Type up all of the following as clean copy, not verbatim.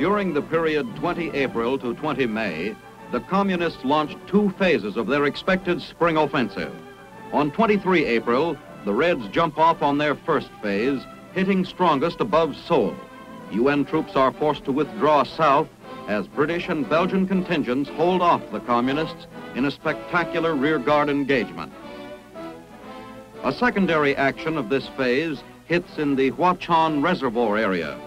During the period 20 April to 20 May, the Communists launched 2 phases of their expected spring offensive. On 23 April, the Reds jump off on their first phase, hitting strongest above Seoul. UN troops are forced to withdraw south as British and Belgian contingents hold off the Communists in a spectacular rearguard engagement. A secondary action of this phase hits in the Hwachon Reservoir area.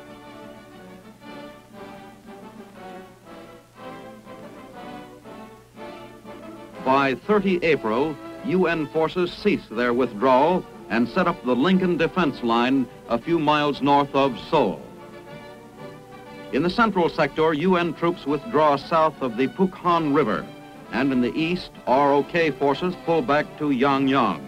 By 30 April, UN forces cease their withdrawal and set up the Lincoln Defense Line a few miles north of Seoul. In the central sector, UN troops withdraw south of the Pukhan River, and in the east, ROK forces pull back to Yangyang.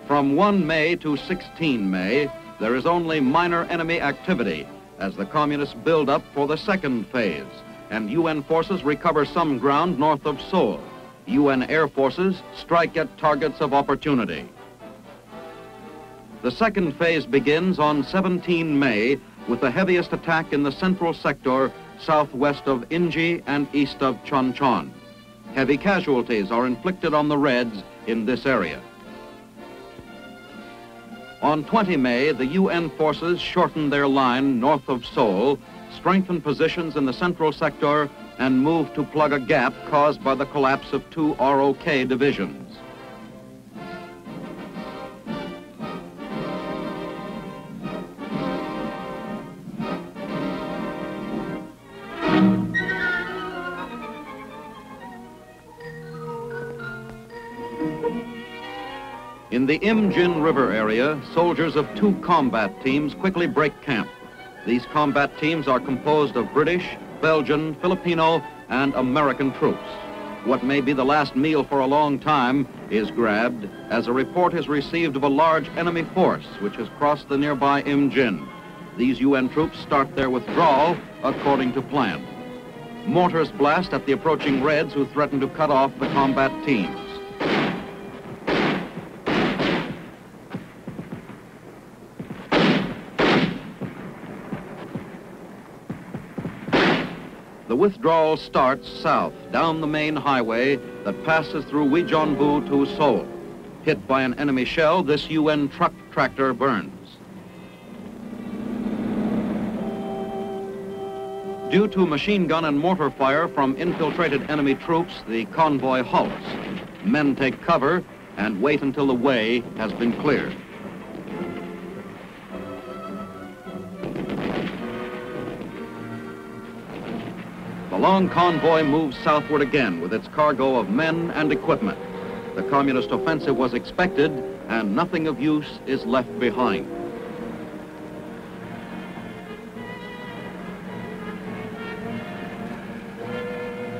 From 1 May to 16 May, there is only minor enemy activity as the Communists build up for the second phase, and UN forces recover some ground north of Seoul. UN air forces strike at targets of opportunity. The second phase begins on 17 May with the heaviest attack in the central sector southwest of Inji and east of Chonchon. Heavy casualties are inflicted on the Reds in this area. On 20 May, the UN forces shorten their line north of Seoul, strengthen positions in the central sector, and move to plug a gap caused by the collapse of 2 ROK divisions. In the Imjin River area, soldiers of 2 combat teams quickly break camp. These combat teams are composed of British, Belgian, Filipino, and American troops. What may be the last meal for a long time is grabbed as a report is received of a large enemy force which has crossed the nearby Imjin. These UN troops start their withdrawal according to plan. Mortars blast at the approaching Reds who threaten to cut off the combat teams. The withdrawal starts south, down the main highway that passes through Uijeonbu to Seoul. Hit by an enemy shell, this UN truck tractor burns. Due to machine gun and mortar fire from infiltrated enemy troops, the convoy halts. Men take cover and wait until the way has been cleared. The long convoy moves southward again with its cargo of men and equipment. The communist offensive was expected, and nothing of use is left behind.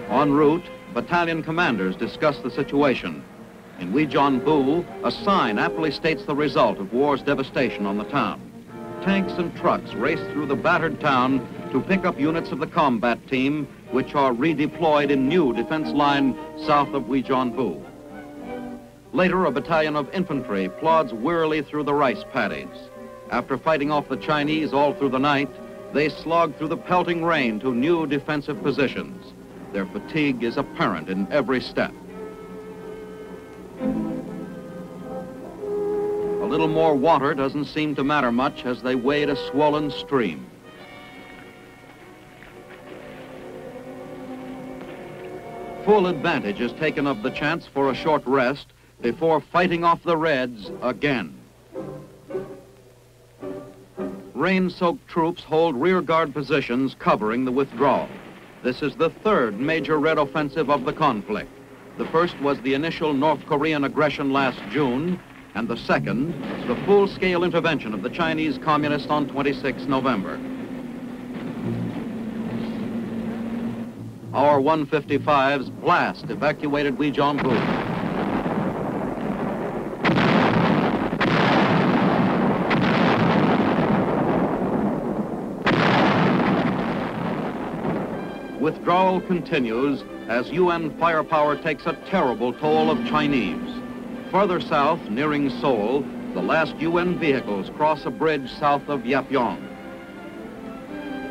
En route, battalion commanders discuss the situation. In Uijeonbu, a sign aptly states the result of war's devastation on the town. Tanks and trucks race through the battered town to pick up units of the combat team, which are redeployed in new defense line south of Uijeonbu. Later, a battalion of infantry plods wearily through the rice paddies. After fighting off the Chinese all through the night, they slog through the pelting rain to new defensive positions. Their fatigue is apparent in every step. A little more water doesn't seem to matter much as they wade a swollen stream. Full advantage is taken of the chance for a short rest before fighting off the Reds again. Rain-soaked troops hold rearguard positions covering the withdrawal. This is the third major Red offensive of the conflict. The first was the initial North Korean aggression last June, and the second, the full-scale intervention of the Chinese Communists on 26 November. Our 155's blast evacuated Uijeonbu. Withdrawal continues as UN firepower takes a terrible toll of Chinese. Further south, nearing Seoul, the last UN vehicles cross a bridge south of Yapyong.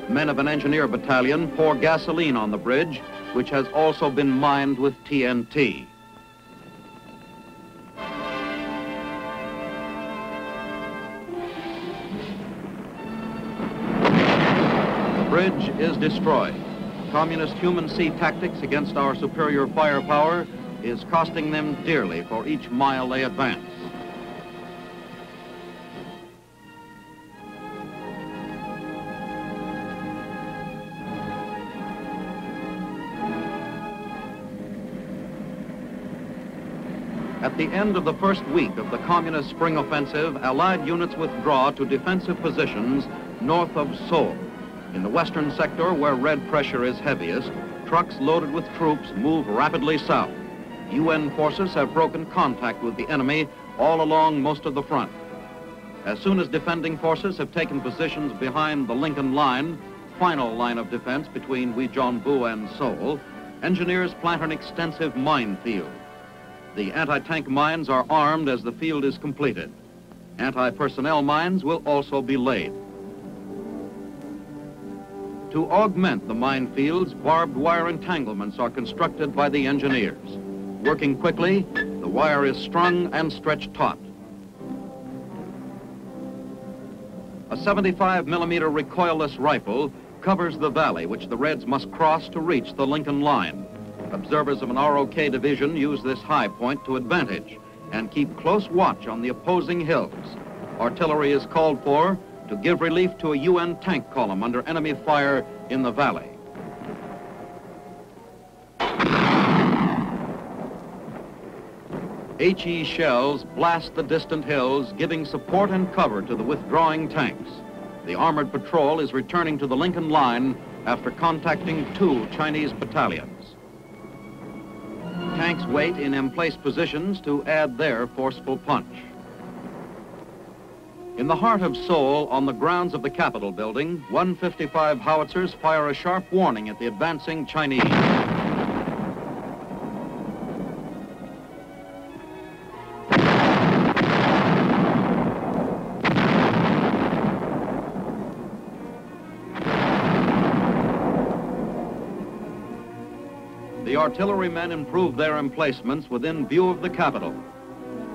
Men of an engineer battalion pour gasoline on the bridge, which has also been mined with TNT. The bridge is destroyed. Communist human sea tactics against our superior firepower is costing them dearly for each mile they advance. At the end of the first week of the Communist spring offensive, Allied units withdraw to defensive positions north of Seoul. In the western sector, where red pressure is heaviest, trucks loaded with troops move rapidly south. UN forces have broken contact with the enemy all along most of the front. As soon as defending forces have taken positions behind the Lincoln Line, final line of defense between Uijeonbu and Seoul, engineers plant an extensive minefield. The anti-tank mines are armed as the field is completed. Anti-personnel mines will also be laid. To augment the minefields, barbed wire entanglements are constructed by the engineers. Working quickly, the wire is strung and stretched taut. A 75mm recoilless rifle covers the valley which the Reds must cross to reach the Lincoln Line. Observers of an ROK division use this high point to advantage and keep close watch on the opposing hills. Artillery is called for to give relief to a UN tank column under enemy fire in the valley. HE shells blast the distant hills, giving support and cover to the withdrawing tanks. The armored patrol is returning to the Lincoln Line after contacting 2 Chinese battalions. Tanks wait in emplaced positions to add their forceful punch. In the heart of Seoul, on the grounds of the Capitol building, 155 howitzers fire a sharp warning at the advancing Chinese. The artillerymen improved their emplacements within view of the Capitol.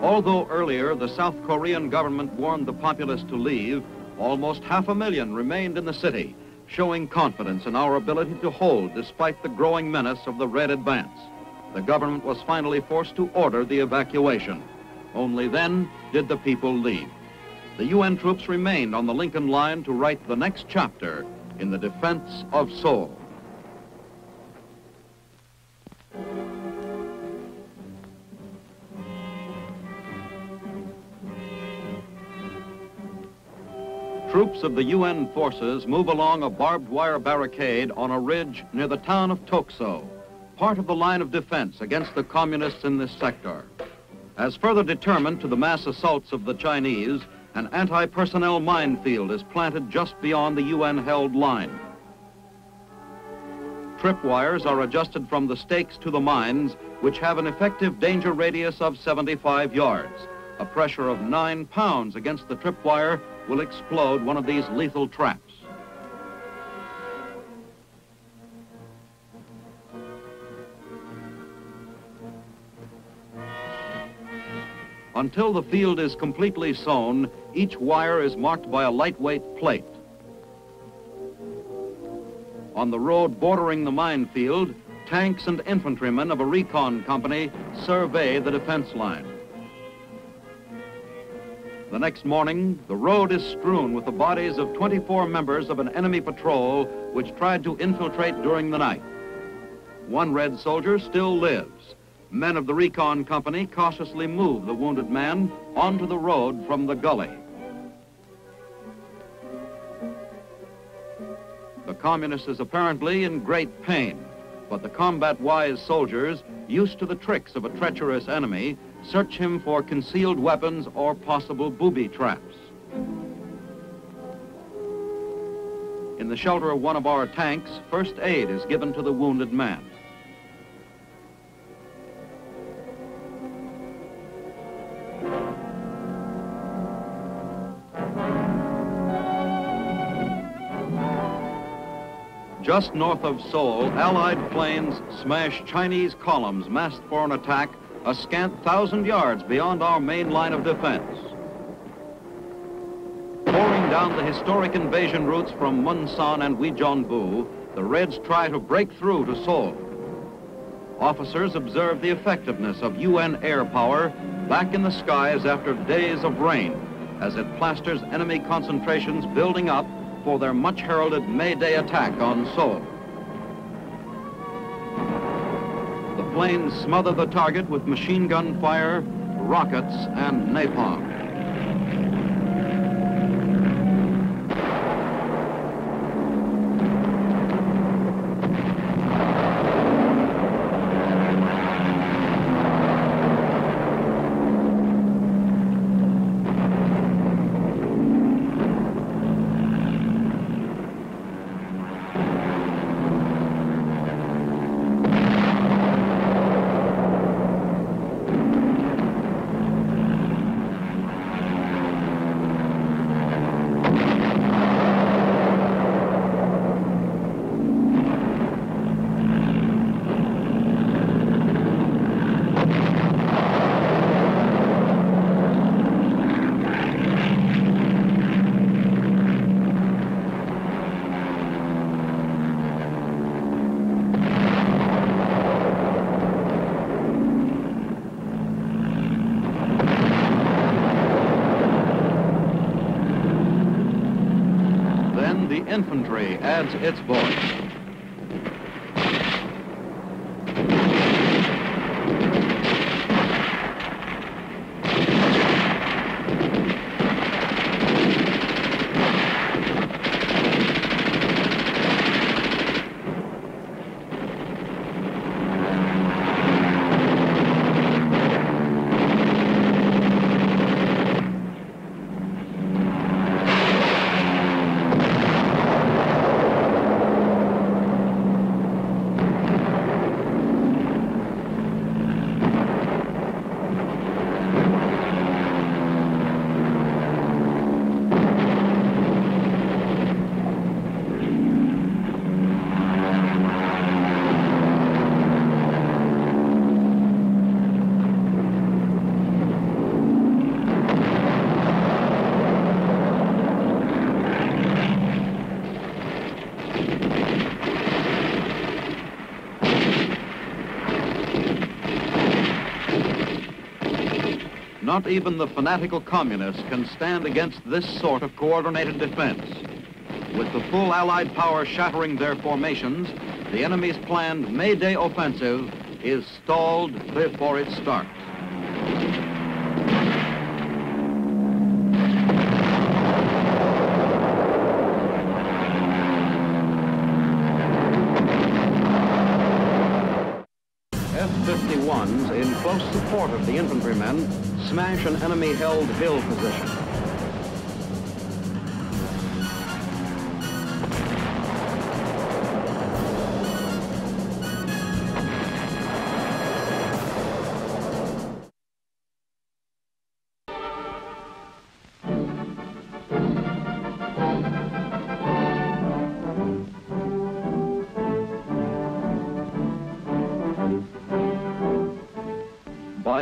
Although earlier the South Korean government warned the populace to leave, almost 500,000 remained in the city, showing confidence in our ability to hold despite the growing menace of the Red advance. The government was finally forced to order the evacuation. Only then did the people leave. The UN troops remained on the Lincoln Line to write the next chapter in the defense of Seoul. Troops of the UN forces move along a barbed wire barricade on a ridge near the town of Tokso, part of the line of defense against the communists in this sector. As further determined to the mass assaults of the Chinese, an anti-personnel minefield is planted just beyond the UN-held line. Tripwires are adjusted from the stakes to the mines, which have an effective danger radius of 75 yards. A pressure of 9 pounds against the tripwire will explode one of these lethal traps. Until the field is completely sown, each wire is marked by a lightweight plate. On the road bordering the minefield, tanks and infantrymen of a recon company survey the defense line. The next morning, the road is strewn with the bodies of 24 members of an enemy patrol which tried to infiltrate during the night. One Red soldier still lives. Men of the recon company cautiously move the wounded man onto the road from the gully. The communist is apparently in great pain, but the combat-wise soldiers, used to the tricks of a treacherous enemy, search him for concealed weapons or possible booby traps. In the shelter of one of our tanks, first aid is given to the wounded man. Just north of Seoul, Allied planes smashed Chinese columns massed for an attack a scant 1,000 yards beyond our main line of defense. Pouring down the historic invasion routes from Munsan and Uijeonbu, the Reds try to break through to Seoul. Officers observe the effectiveness of UN air power back in the skies after days of rain as it plasters enemy concentrations building up for their much-heralded May Day attack on Seoul. The planes smother the target with machine gun fire, rockets, and napalm. Infantry adds its voice. Not even the fanatical communists can stand against this sort of coordinated defense. With the full Allied power shattering their formations, the enemy's planned May Day offensive is stalled before it starts. F-51s, in close support of the infantrymen, smash an enemy-held hill position.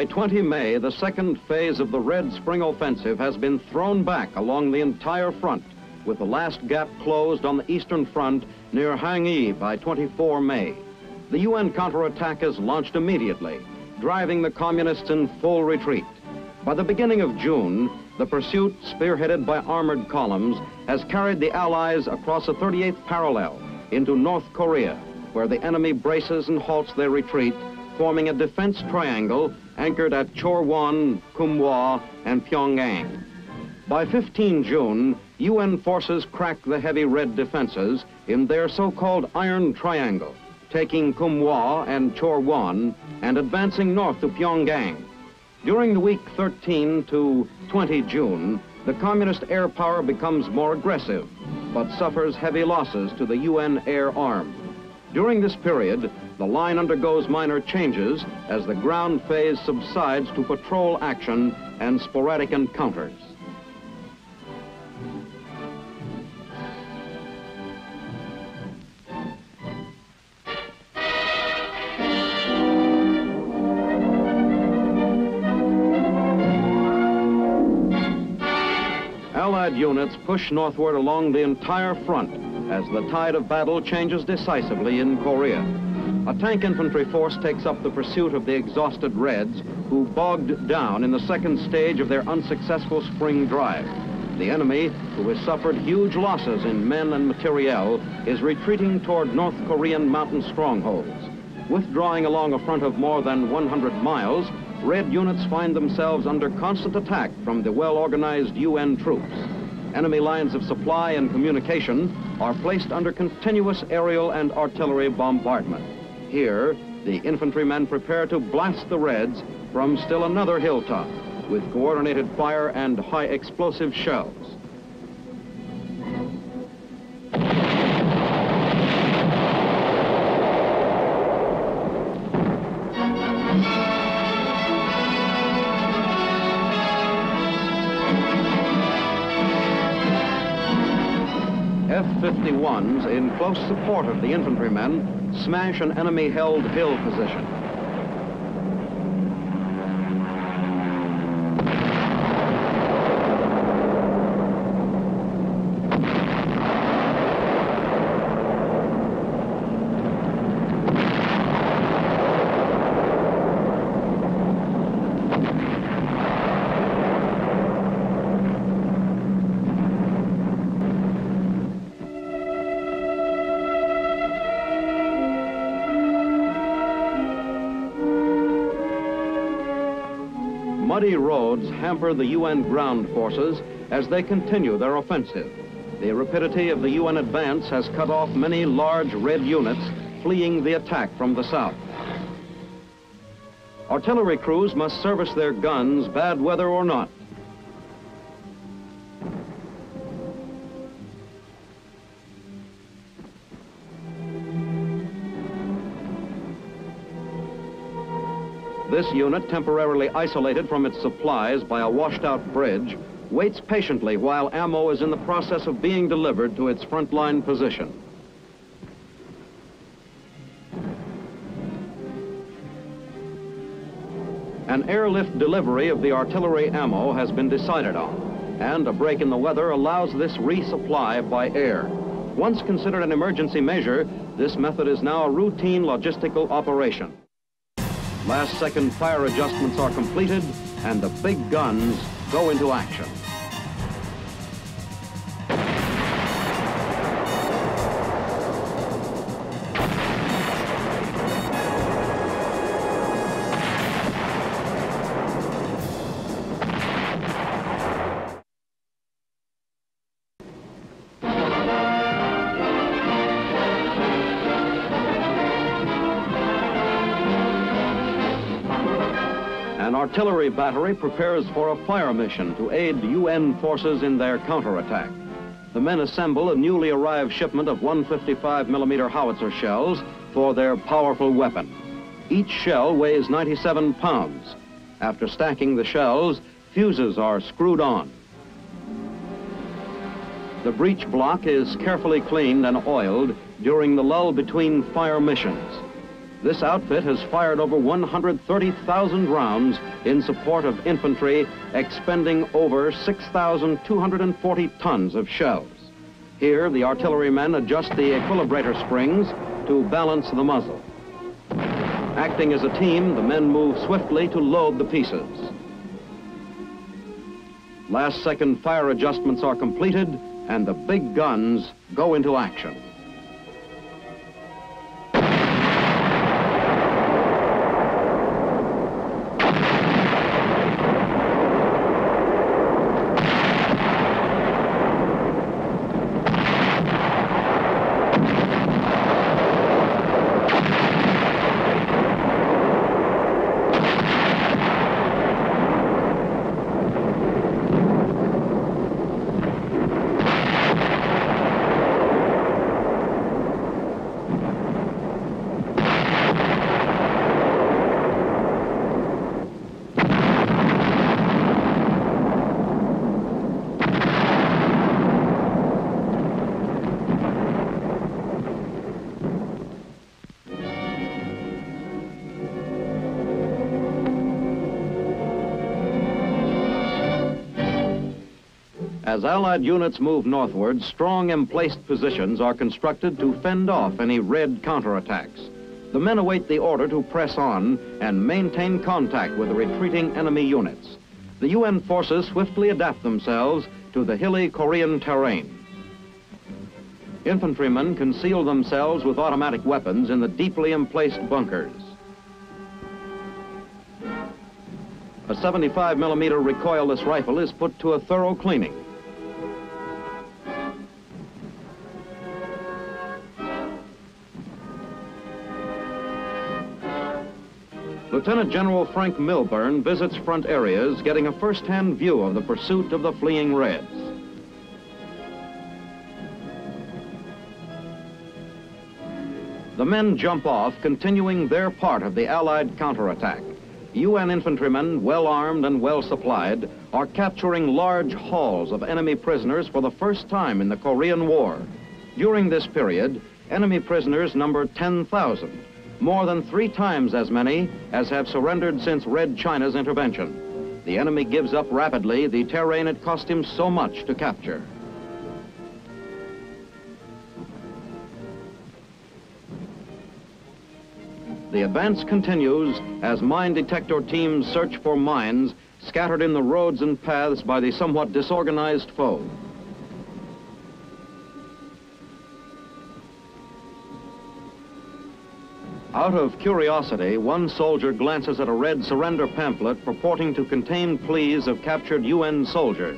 By 20 May, the second phase of the Red Spring Offensive has been thrown back along the entire front, with the last gap closed on the eastern front near Hangyi by 24 May. The UN counterattack is launched immediately, driving the communists in full retreat. By the beginning of June, the pursuit, spearheaded by armored columns, has carried the Allies across a 38th parallel into North Korea, where the enemy braces and halts their retreat, forming a defense triangle anchored at Chorwon, Kumhwa, and Pyongyang. By 15 June, UN forces crack the heavy Red defenses in their so-called Iron Triangle, taking Kumhwa and Chorwon and advancing north to Pyongyang. During the week 13 to 20 June, the communist air power becomes more aggressive, but suffers heavy losses to the UN air arm. During this period, the line undergoes minor changes as the ground phase subsides to patrol action and sporadic encounters. units push northward along the entire front as the tide of battle changes decisively in Korea. A tank infantry force takes up the pursuit of the exhausted Reds, who bogged down in the second stage of their unsuccessful spring drive. The enemy, who has suffered huge losses in men and materiel, is retreating toward North Korean mountain strongholds. Withdrawing along a front of more than 100 miles, Red units find themselves under constant attack from the well-organized UN troops. Enemy lines of supply and communication are placed under continuous aerial and artillery bombardment. Here, the infantrymen prepare to blast the Reds from still another hilltop with coordinated fire and high explosive shells. F-51s, in close support of the infantrymen, smash an enemy-held hill position. Muddy roads hamper the UN ground forces as they continue their offensive. The rapidity of the UN advance has cut off many large Red units fleeing the attack from the south. Artillery crews must service their guns, bad weather or not. This unit, temporarily isolated from its supplies by a washed-out bridge, waits patiently while ammo is in the process of being delivered to its frontline position. An airlift delivery of the artillery ammo has been decided on, and a break in the weather allows this resupply by air. Once considered an emergency measure, this method is now a routine logistical operation. Last-second fire adjustments are completed, and the big guns go into action. An artillery battery prepares for a fire mission to aid UN forces in their counterattack. The men assemble a newly arrived shipment of 155mm howitzer shells for their powerful weapon. Each shell weighs 97 pounds. After stacking the shells, fuses are screwed on. The breech block is carefully cleaned and oiled during the lull between fire missions. This outfit has fired over 130,000 rounds in support of infantry, expending over 6,240 tons of shells. Here, the artillerymen adjust the equilibrator springs to balance the muzzle. Acting as a team, the men move swiftly to load the pieces. Last-second fire adjustments are completed, and the big guns go into action. As Allied units move northward, strong emplaced positions are constructed to fend off any Red counterattacks. The men await the order to press on and maintain contact with the retreating enemy units. The UN forces swiftly adapt themselves to the hilly Korean terrain. Infantrymen conceal themselves with automatic weapons in the deeply emplaced bunkers. A 75mm recoilless rifle is put to a thorough cleaning. Lieutenant General Frank Milburn visits front areas, getting a first-hand view of the pursuit of the fleeing Reds. The men jump off, continuing their part of the Allied counterattack. UN infantrymen, well armed and well supplied, are capturing large hauls of enemy prisoners for the first time in the Korean War. During this period, enemy prisoners number 10,000, more than 3 times as many as have surrendered since Red China's intervention. The enemy gives up rapidly the terrain it cost him so much to capture. The advance continues as mine detector teams search for mines scattered in the roads and paths by the somewhat disorganized foe. Out of curiosity, one soldier glances at a Red surrender pamphlet purporting to contain pleas of captured UN soldiers.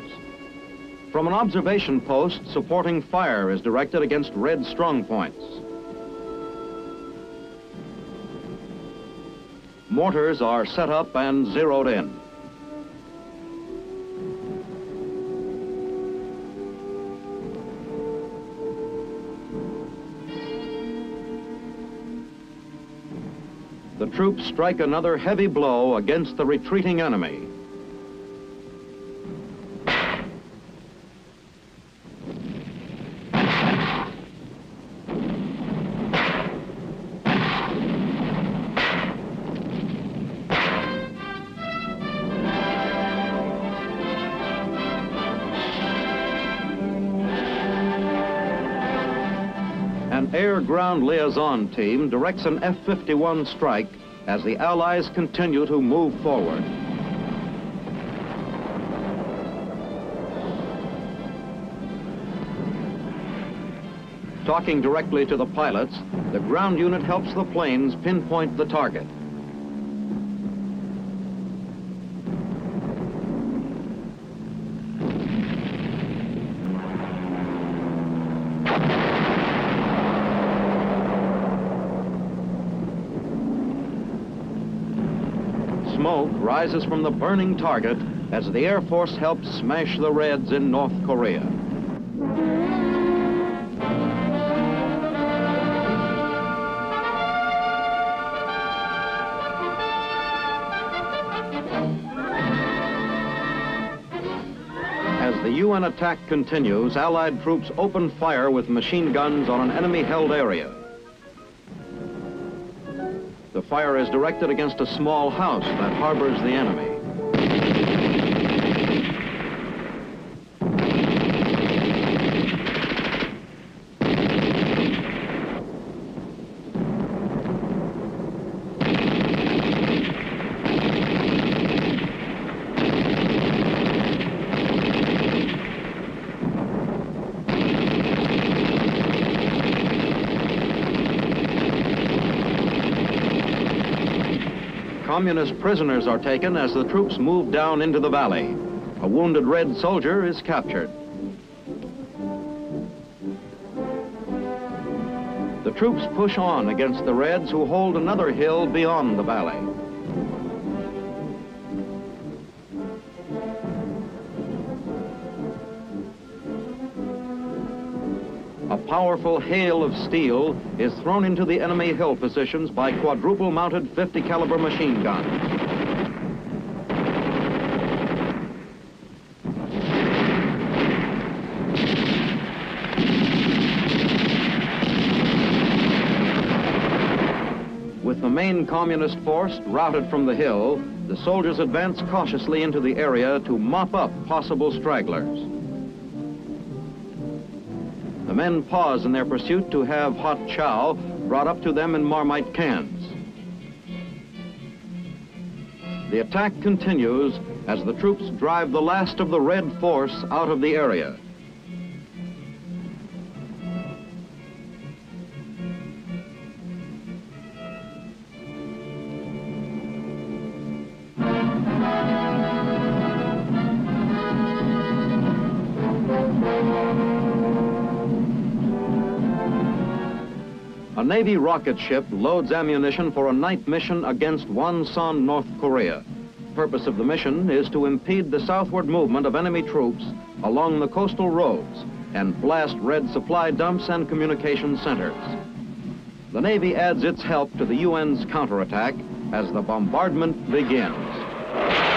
From an observation post, supporting fire is directed against Red strongpoints. Mortars are set up and zeroed in. The troops strike another heavy blow against the retreating enemy. An air-ground liaison team directs an F-51 strike as the Allies continue to move forward. Talking directly to the pilots, the ground unit helps the planes pinpoint the target. Smoke rises from the burning target as the Air Force helps smash the Reds in North Korea. As the UN attack continues, Allied troops open fire with machine guns on an enemy-held area. The fire is directed against a small house that harbors the enemy. Communist prisoners are taken as the troops move down into the valley. A wounded Red soldier is captured. The troops push on against the Reds, who hold another hill beyond the valley. A powerful hail of steel is thrown into the enemy hill positions by quadruple-mounted 50-caliber machine guns. With the main communist force routed from the hill, the soldiers advance cautiously into the area to mop up possible stragglers. The men pause in their pursuit to have hot chow brought up to them in Marmite cans. The attack continues as the troops drive the last of the Red force out of the area. A Navy rocket ship loads ammunition for a night mission against Wonsan, North Korea. The purpose of the mission is to impede the southward movement of enemy troops along the coastal roads and blast Red supply dumps and communication centers. The Navy adds its help to the UN's counterattack as the bombardment begins.